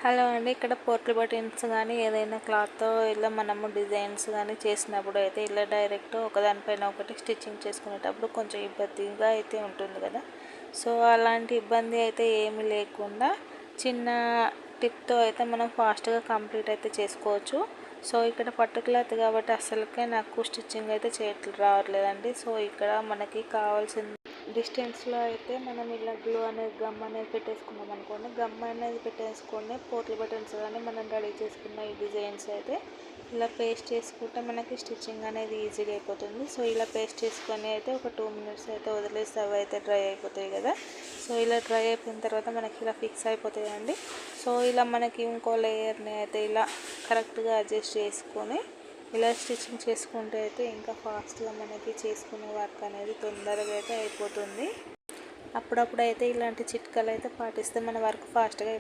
Hello అండి. ఇక్కడ portal buttons కానీ ఏదైనా క్లాత్తో ఇలా మనము డిజైన్స్ కానీ చేసినప్పుడు అయితే ఇలా డైరెక్ట్ ఒకదానిపైన ఒకటి స్టిచ్చింగ్ చేసుకునేటప్పుడు కొంచెం ఇబ్బందిగా అయితే ఉంటుంది కదా. సో అలాంటి ఇబ్బంది అయితే ఏమీ లేకుండా చిన్న టిప్తో అయితే మనం ఫాస్ట్గా కంప్లీట్ అయితే చేసుకోవచ్చు. సో ఇక్కడ పట్టు క్లాత్ కాబట్టి అసలుకే నాకు స్టిచ్చింగ్ అయితే రావట్లేదండి. సో ఇక్కడ మనకి కావాల్సిన డిస్టెన్స్లో అయితే మనం ఇలా గ్లూ అనేది గమ్ అనేది పెట్టేసుకున్నాం అనుకోండి. గమ్ అనేది పెట్టేసుకొని పోర్టల్ బటన్స్ కానీ మనం రెడీ చేసుకున్న ఈ డిజైన్స్ అయితే ఇలా పేస్ట్ చేసుకుంటే మనకి స్టిచ్చింగ్ అనేది ఈజీగా అయిపోతుంది. సో ఇలా పేస్ట్ చేసుకొని అయితే ఒక 2 మినిట్స్ అయితే వదిలేస్తే అవి అయితే డ్రై అయిపోతాయి కదా. సో ఇలా డ్రై అయిపోయిన తర్వాత మనకి ఇలా ఫిక్స్ అయిపోతాయండి. సో ఇలా మనకి ఇంకో లేయర్ని అయితే ఇలా కరెక్ట్గా అడ్జస్ట్ చేసుకొని ఇలా స్టిచ్చింగ్ చేసుకుంటే అయితే ఇంకా ఫాస్ట్గా మనకి చేసుకునే వర్క్ అనేది తొందరగా అయితే అయిపోతుంది. అప్పుడప్పుడు అయితే ఇలాంటి చిట్కాలు అయితే పాటిస్తే మన వర్క్ ఫాస్ట్గా